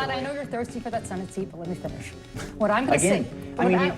Scott, I know you're thirsty for that Senate seat, but let me finish. What I'm going to say...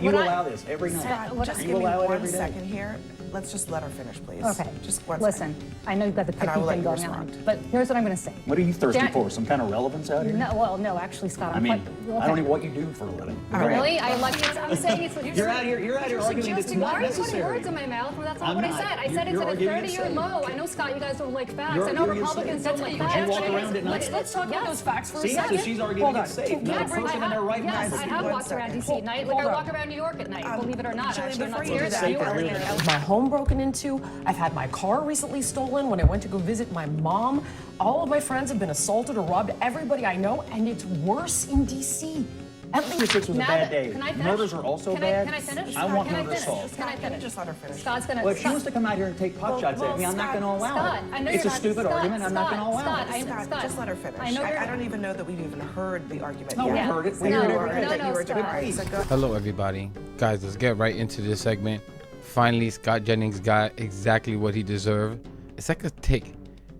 you allow this every night. Scott, just give me 1 second here. Let's just let her finish, please. Okay. Just 1 Listen, second. I know you've got the picky thing going on, but here's what I'm going to say. What are you thirsty for? Some kind of relevance out here? No, well, no, actually, Scott, I mean, I don't know what you do for a living. Really? I'm saying it's... You're out here arguing that it's not Why are you necessary. putting words in my mouth? Well, that's not I'm what I not. said. I said it's at a 30-year low. I know, Scott, you guys don't like facts. I know Republicans don't like facts. You walk around at night. Let's talk about those facts for a See, second. so she's arguing it's safe. Not a person in their right mind. Yes, I have walked around D.C. at night. Like I walk around New York at night, believe it or not. Actually, I'm not scared of New York. My home broken into. I've had my car recently stolen when I went to go visit my mom. All of my friends have been assaulted or robbed. Everybody I know, and it's worse in D.C. January 6th was a bad day. Murders are also bad. Can I finish? I want murder solved. Can I finish? Just let her finish. Scott's gonna. Well, if she wants to come out here and take pot shots at me, I'm not going to allow it. It's a stupid argument. I'm not going to allow it. Scott, just let her finish. I don't even know that we've even heard the argument yet. We heard it. We heard it. Hello, everybody. Guys, let's get right into this segment. Finally, Scott Jennings got exactly what he deserved. It's like a tick.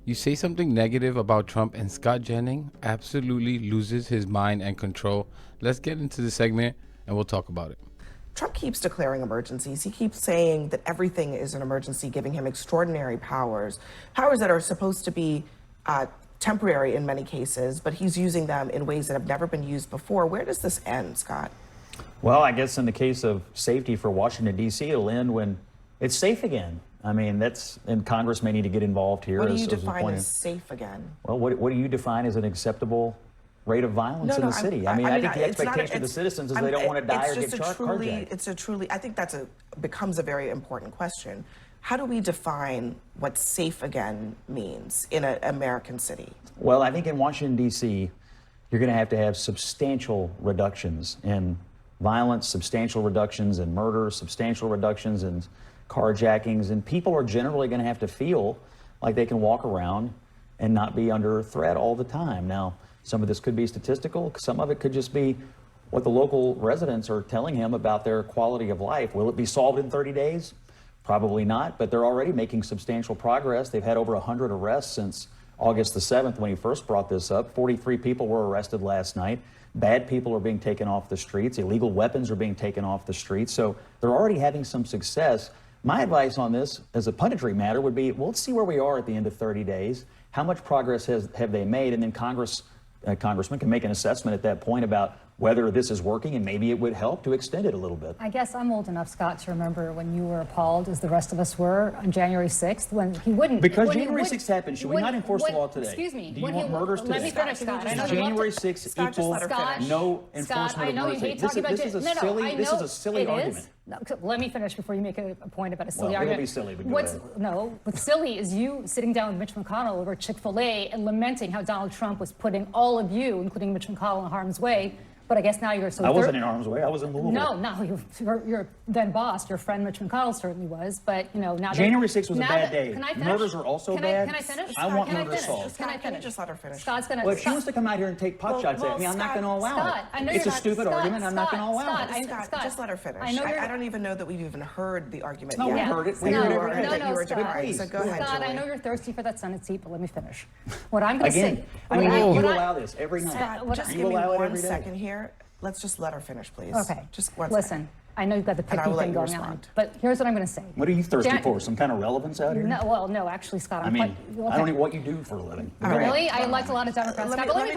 You say something negative about Trump and Scott Jennings absolutely loses his mind and control. Let's get into the segment and we'll talk about it. Trump keeps declaring emergencies. He keeps saying that everything is an emergency, giving him extraordinary powers that are supposed to be temporary in many cases, but he's using them in ways that have never been used before. Where does this end, Scott? Well, I guess in the case of safety for Washington, D.C., it'll end when it's safe again. I mean, and Congress may need to get involved here. What do you define as safe again? Well, what do you define as an acceptable rate of violence in the city? I think the expectation of the citizens is they don't want to die or get carjacked. I think becomes a very important question. How do we define what safe again means in an American city? Well, I think in Washington, D.C., you're going to have substantial reductions in violence, substantial reductions in murder, substantial reductions in carjackings, and people are generally going to have to feel like they can walk around and not be under threat all the time. Now, some of this could be statistical, some of it could just be what the local residents are telling him about their quality of life. Will it be solved in 30 days? Probably not, but they're already making substantial progress. They've had over 100 arrests since August the 7th when he first brought this up. 43 people were arrested last night. Bad people are being taken off the streets. Illegal weapons are being taken off the streets. So they're already having some success. My advice on this, as a punditry matter, would be, well, let's see where we are at the end of 30 days. How much progress have they made? And then Congressman can make an assessment at that point about whether this is working, and maybe it would help to extend it a little bit. I guess I'm old enough, Scott, to remember when you were appalled, as the rest of us were, on January 6th, when he wouldn't... Because January 6th happened, should we not enforce the law today? Excuse me. Do you want murders today? Let me finish, Scott. I know January 6th equals no enforcement of mercy. This is a silly argument. No, let me finish before you make a point about a silly It'll argument. be silly, but go ahead. No, what's silly is you sitting down with Mitch McConnell over Chick-fil-A and lamenting how Donald Trump was putting all of you, including Mitch McConnell, in harm's way. But I guess now you're so... I wasn't in harm's way. I was in Louisville. No, your then boss, your friend Mitch McConnell certainly was. But, you know, now... January 6th was a bad day. Can I finish? Murders are also bad. Can I finish? I want murder solved. Can I finish? Just let her finish. Scott's going to... Well, if she wants to come out here and take pot shots at me, I'm not going to allow it. It's a stupid argument. I'm not going to allow it. Scott, just let her finish. I don't even know that we've even heard the argument yet. No, we heard it. We heard it. Scott. Go ahead, Scott, Julie. I know you're thirsty for that Senate seat, but let me finish. What I'm going to say... you allow this every night. Scott, just give me 1 second here. Let's just let her finish, please. Okay. Just 1 Listen, second. I know you've got the picky thing going on, but here's what I'm going to say. What are you thirsty for? Some kind of relevance out here? No, actually, Scott. I don't know what you do for a living. Really? I elect a lot of Democrats. Scott, but let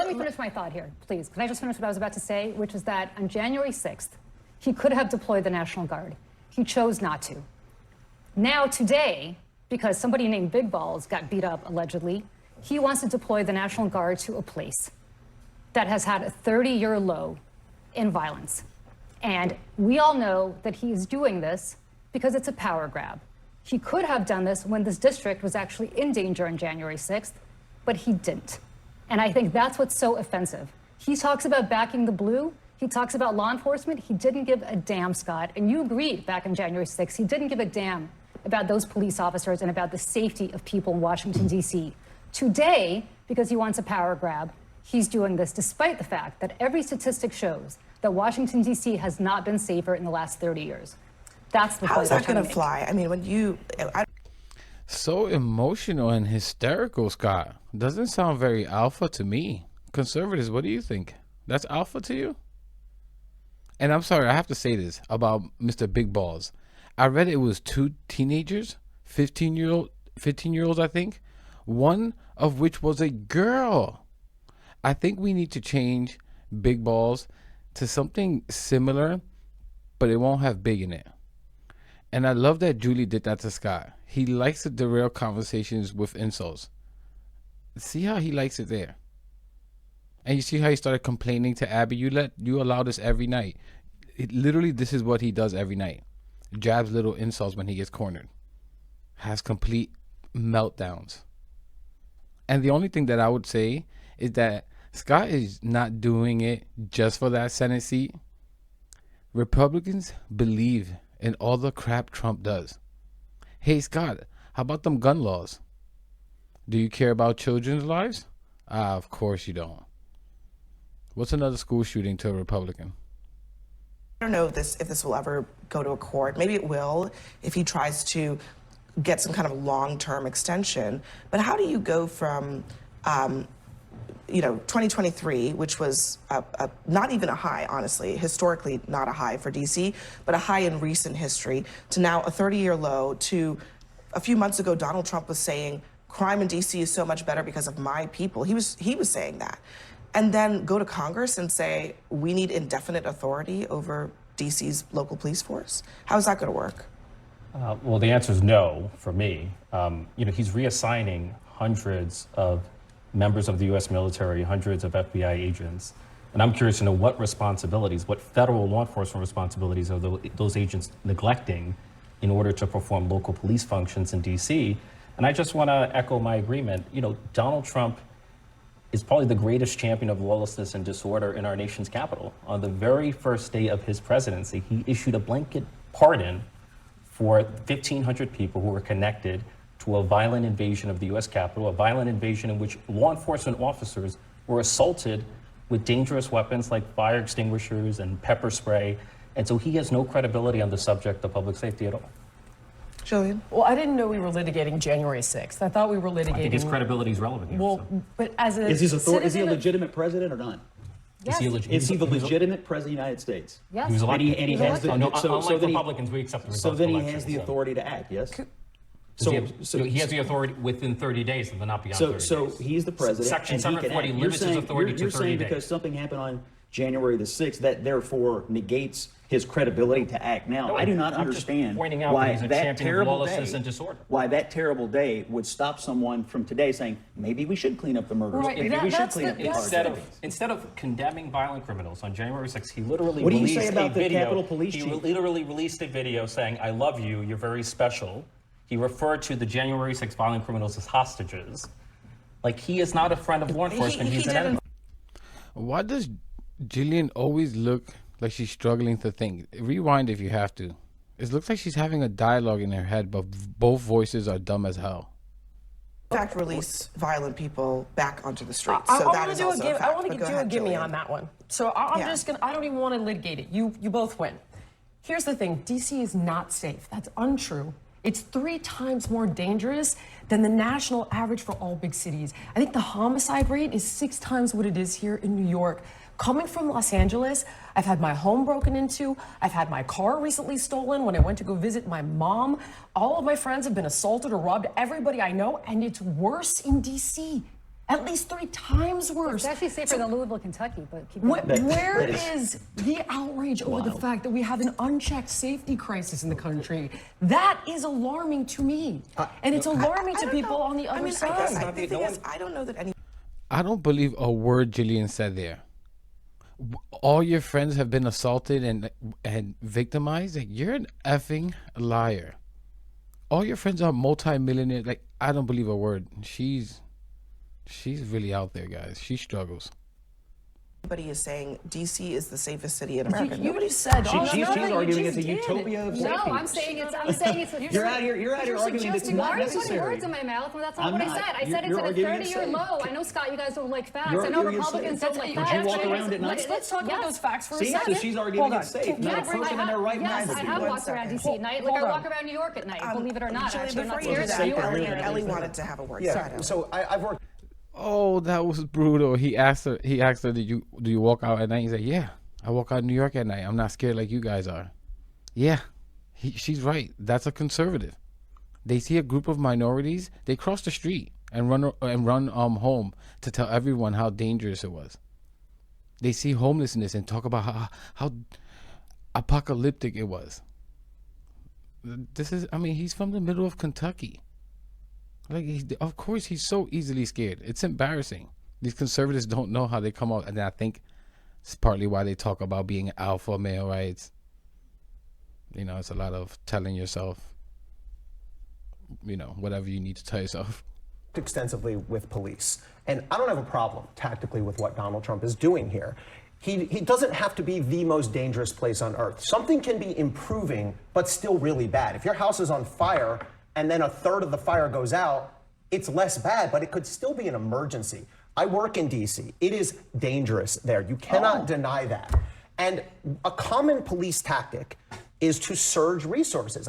me finish my thought here, please. Can I just finish what I was about to say, which is that on January 6th, he could have deployed the National Guard. He chose not to. Now, today, because somebody named Big Balls got beat up, allegedly, he wants to deploy the National Guard to a place that has had a 30-year low in violence. And we all know that he is doing this because it's a power grab. He could have done this when this district was actually in danger on January 6th, but he didn't. And I think that's what's so offensive. He talks about backing the blue. He talks about law enforcement. He didn't give a damn, Scott. And you agreed back on January 6th. He didn't give a damn about those police officers and about the safety of people in Washington, D.C. Today, because he wants a power grab, he's doing this despite the fact that every statistic shows that Washington, D.C. has not been safer in the last 30 years. That's the point. How is that going to fly? I mean, when you... So emotional and hysterical, Scott. Doesn't sound very alpha to me. conservatives, what do you think? That's alpha to you? And I'm sorry, I have to say this about Mr. Big Balls. I read it was 2 teenagers, 15-year-olds, I think, one of which was a girl. I think we need to change Big Balls to something similar, but it won't have big in it. And I love that Julie did that to Scott. He likes to derail conversations with insults. See how he likes it there. And you see how he started complaining to Abby. You allow this every night. Literally, this is what he does every night. Jabs little insults when he gets cornered. Has complete meltdowns. And the only thing that I would say is that Scott is not doing it just for that Senate seat. Republicans believe in all the crap Trump does. Hey, Scott, how about them gun laws? Do you care about children's lives? Of course you don't. What's another school shooting to a Republican? I don't know if this will ever go to a court. Maybe it will if he tries to get some kind of long-term extension. But how do you go from, 2023, which was not even a high, honestly, historically not a high for D.C., but a high in recent history, to now a 30-year low, to a few months ago, Donald Trump was saying crime in D.C. is so much better because of my people. He was saying that. And then go to Congress and say, we need indefinite authority over D.C.'s local police force? How's that going to work? Well, the answer is no for me. He's reassigning hundreds of members of the U.S. military, hundreds of FBI agents. And I'm curious to know what federal law enforcement responsibilities are those agents neglecting in order to perform local police functions in D.C. And I just want to echo my agreement. Donald Trump is probably the greatest champion of lawlessness and disorder in our nation's capital. On the very first day of his presidency, he issued a blanket pardon for 1,500 people who were connected to a violent invasion of the U.S. Capitol, a violent invasion in which law enforcement officers were assaulted with dangerous weapons like fire extinguishers and pepper spray. And so he has no credibility on the subject of public safety at all. Jillian? Well, I didn't know we were litigating January 6th. I thought we were litigating... I think his credibility is relevant here. Well, but as a Is he a citizen of- legitimate president or not? Yes. Is he the legitimate president of the United States? Yes. He was elected. And he has the, Unlike then he- Republicans, we accept the results So then he of has elections, the so. authority to act, yes? He has the authority within 30 days and not beyond 30 days. So he's the president. Section and he can 740 act. limits his authority to 30 You're saying days. because something happened on January the 6th, that therefore negates his credibility to act. Now, No, I do not I'm just understand pointing out why that he's a that champion of terrible lawlessness day, and disorder. why that terrible day would stop someone from today saying, maybe we should clean up the murders. Right, Maybe that- we should that's clean the- up the that's- cars. Instead of condemning violent criminals on January 6th, he literally What do you released say about a the video. Capitol Police he chief? literally released a video saying, "I love you. You're very special." He referred to the January 6th violent criminals as hostages. Like, he is not a friend of law enforcement. He's an enemy. Why does Jillian always look like she's struggling to think? Rewind if you have to. It looks like she's having a dialogue in her head, but both voices are dumb as hell. In fact, release violent people back onto the streets. I So want that to is do a also a give. fact. I want But to go do a ahead, gimme Jillian. on that one. So I'm Yeah. just gonna. I don't even want to litigate it. You both win. Here's the thing: DC is not safe. That's untrue. It's 3 times more dangerous than the national average for all big cities. I think the homicide rate is 6 times what it is here in New York. Coming from Los Angeles, I've had my home broken into. I've had my car recently stolen when I went to go visit my mom. All of my friends have been assaulted or robbed. Everybody I know, and it's worse in DC. At least 3 times worse. It's actually safer than Louisville, Kentucky, but keep Where that is the outrage over the fact that we have an unchecked safety crisis in the country? That is alarming to me. And it's alarming to people on the other side. The thing is, I don't know that any. I don't believe a word Jillian said there. All your friends have been assaulted and victimized. Like, you're an effing liar. All your friends are multi-millionaires. Like, I don't believe a word. She's really out there, guys. She struggles. Everybody is saying DC is the safest city in America. You Nobody just said, said. She's arguing it's a utopia of No, safety. I'm saying it's. You're out here arguing it's Why not are you putting necessary. words in my mouth when that's not I'm what I not. said? I said You're it's at a arguing it's 30-year safe. low. I know, Scott, you guys don't like facts. You're I know arguing it's Republicans safe. don't like Would facts. you walk around at night? Let's talk about those facts for a See, so second. she's arguing it's safe. Not a Yes, person in their right mind Yes, would I do have that. walked around DC at night. Like Hold I on. walk around New York at night, believe it or not. Jillian, Actually, I'm before not you do scared that, of you. Ellie wanted to have a word. Yeah, Go ahead, Ellie. so I've worked Oh, that was brutal. He asked her, do you walk out at night? He said, yeah, I walk out in New York at night. I'm not scared like you guys are. Yeah, she's right. That's a conservative. They see a group of minorities, they cross the street and run home to tell everyone how dangerous it was. They see homelessness and talk about how apocalyptic it was. He's from the middle of Kentucky. Of course he's so easily scared. It's embarrassing. These conservatives don't know how they come out, and I think it's partly why they talk about being alpha male rights. It's a lot of telling yourself, whatever you need to tell yourself. Extensively with police. And I don't have a problem tactically with what Donald Trump is doing here. He doesn't have to be the most dangerous place on earth. Something can be improving, but still really bad. If your house is on fire and then a third of the fire goes out, it's less bad, but it could still be an emergency. I work in DC. It is dangerous there. You cannot deny that. And a common police tactic is to surge resources.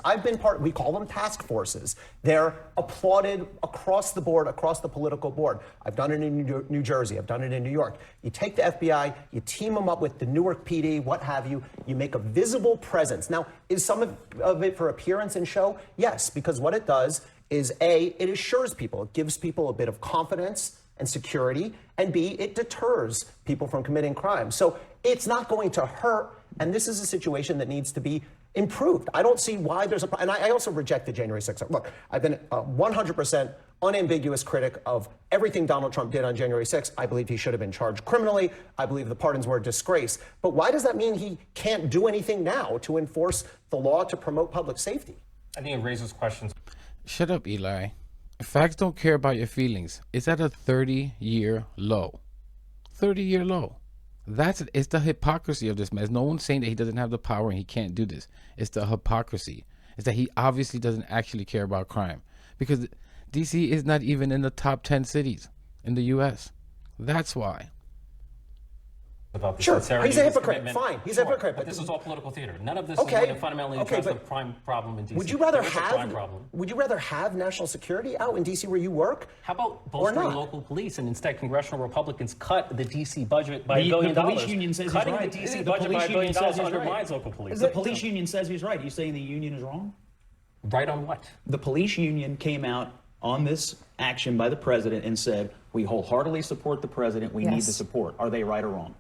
We call them task forces. They're applauded across the board, across the political board. I've done it in New Jersey. I've done it in New York. You take the FBI, you team them up with the Newark PD, what have you. You make a visible presence. Now, is some of it for appearance and show? Yes, because what it does is A, it assures people. It gives people a bit of confidence and security, and B, it deters people from committing crime. So it's not going to hurt, and this is a situation that needs to be improved. I don't see why there's a problem. And I also reject the January 6th. Look, I've been a 100% unambiguous critic of everything Donald Trump did on January 6th. I believe he should have been charged criminally. I believe the pardons were a disgrace. But why does that mean he can't do anything now to enforce the law to promote public safety? I think it raises questions. Shut up, Eli. Facts don't care about your feelings. It's at a 30-year low. 30-year low. It's the hypocrisy of this man. No one's saying that he doesn't have the power and he can't do this. It's the hypocrisy. It's that he obviously doesn't actually care about crime. Because DC is not even in the top 10 cities in the US. That's why. About the Sure, sincerity he's a of his hypocrite. commitment. Fine, he's a hypocrite. But this is all political theater. None of this Okay, is going to fundamentally okay, address the but crime problem in D.C. Would you rather There is a crime problem. have national security out in D.C. where you work? How about Or bolstering not? local police and instead congressional Republicans cut the D.C. budget by The $1 billion? police union says he's Cutting right. the D.C. The budget by police $1 billion union says he's right. undermines local police. The police union says he's right. You saying the union is wrong? Right on what? The police union came out on this action by the president and said, we wholeheartedly support the president. We need Yes. the support. Are they right or wrong?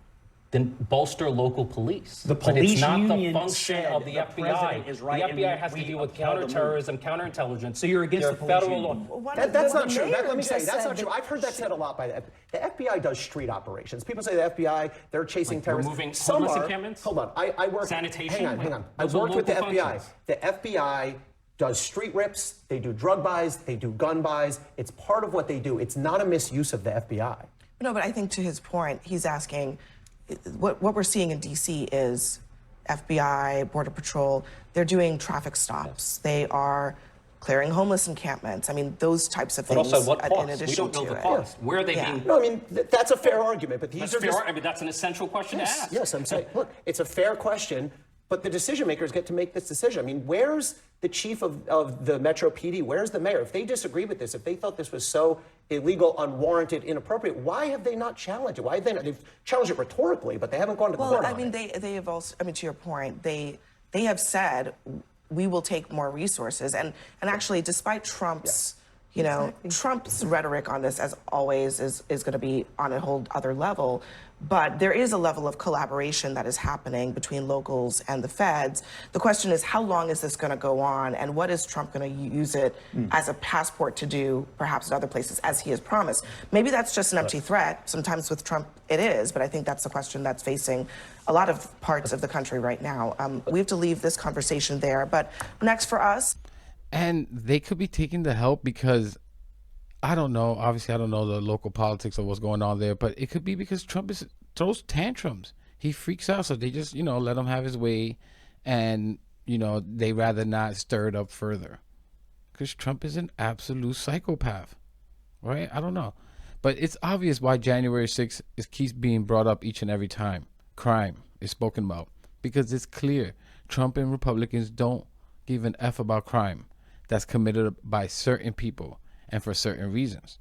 Then bolster local police. The But it's police not the union function said of the the FBI. president is right The and FBI has to we deal with applaud the move. counterterrorism, counterintelligence. So you're against They're the police federal union? law. That's not true. mayor Let me say, just that's said not true. that- I've heard that said a lot by the FBI does street operations. People say the FBI, they're chasing Like terrorists. removing Some homeless are. encampments? Hold on. I work. Sanitation? Hang on. I Those are worked with the local FBI. functions. The FBI does street rips. They do drug buys. They do gun buys. It's part of what they do. It's not a misuse of the FBI. No, but I think to his point, he's asking, what we're seeing in D.C. is FBI, Border Patrol, they're doing traffic stops. They are clearing homeless encampments. I mean, those types of But things. also, what in cost? We addition don't know to the it. cost. Where are they Yeah. being? No, I mean that's a fair argument, but these That's are fair. just, I mean, that's an essential question to ask. Yes, I'm saying, look, it's a fair question, but the decision makers get to make this decision. I mean, where's the chief of the Metro PD? Where's the mayor? If they disagree with this, if they thought this was so illegal, unwarranted, inappropriate, why have they not challenged it? Why have they not? They've challenged it rhetorically, but they haven't gone to court Well, I on mean, it. they have also, I mean, to your point, they have said, we will take more resources. And actually, despite Trump's, Trump's rhetoric on this, as always, is going to be on a whole other level. But there is a level of collaboration that is happening between locals and the feds. The question is, how long is this going to go on? And what is Trump going to use it as a passport to do, perhaps in other places, as he has promised? Maybe that's just an empty threat. Sometimes with Trump, it is. But I think that's the question that's facing a lot of parts of the country right now. We have to leave this conversation there. But next for us. And they could be taking the help because I don't know. Obviously, I don't know the local politics of what's going on there, but it could be because Trump throws tantrums. He freaks out, so they just, let him have his way, and, they rather not stir it up further. Because Trump is an absolute psychopath, right? I don't know. But it's obvious why January 6th keeps being brought up each and every time. Crime is spoken about. Because it's clear Trump and Republicans don't give an F about crime that's committed by certain people and for certain reasons.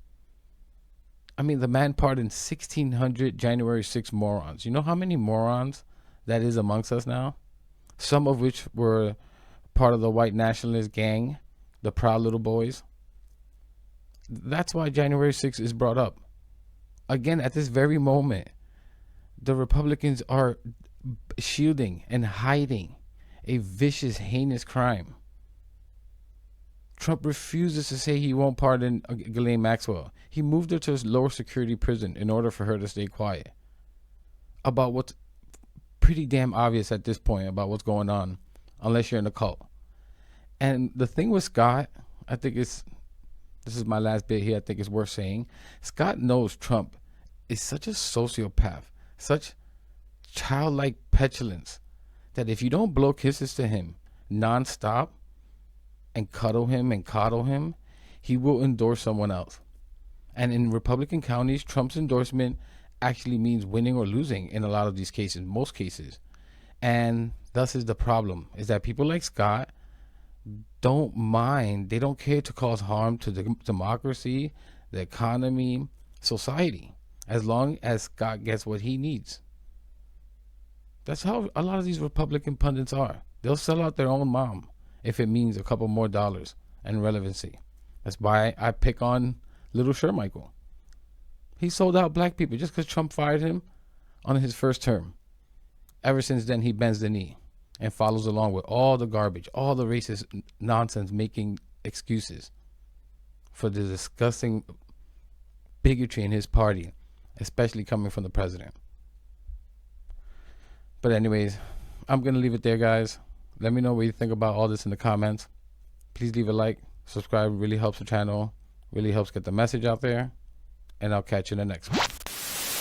I mean, the man pardoned 1,600 January 6 morons. You know how many morons that is amongst us now? Some of which were part of the white nationalist gang, the Proud Little Boys. That's why January 6th is brought up. Again, at this very moment, the Republicans are shielding and hiding a vicious, heinous crime. Trump refuses to say he won't pardon Ghislaine Maxwell. He moved her to a lower security prison in order for her to stay quiet about what's pretty damn obvious at this point about what's going on, unless you're in a cult. And the thing with Scott, I think this is my last bit here, I think it's worth saying. Scott knows Trump is such a sociopath, such childlike petulance, that if you don't blow kisses to him nonstop and cuddle him and coddle him, he will endorse someone else. And in Republican counties, Trump's endorsement actually means winning or losing in a lot of these cases, most cases. And thus is the problem, is that people like Scott don't mind, they don't care to cause harm to the democracy, the economy, society, as long as Scott gets what he needs. That's how a lot of these Republican pundits are. They'll sell out their own mom if it means a couple more dollars and relevancy. That's why I pick on Little Shermichael. He sold out black people just because Trump fired him on his first term. Ever since then, he bends the knee and follows along with all the garbage, all the racist nonsense, making excuses for the disgusting bigotry in his party, especially coming from the president. But anyways, I'm going to leave it there, guys. Let me know what you think about all this in the comments. Please leave a like, subscribe. It really helps the channel, really helps get the message out there. And I'll catch you in the next one.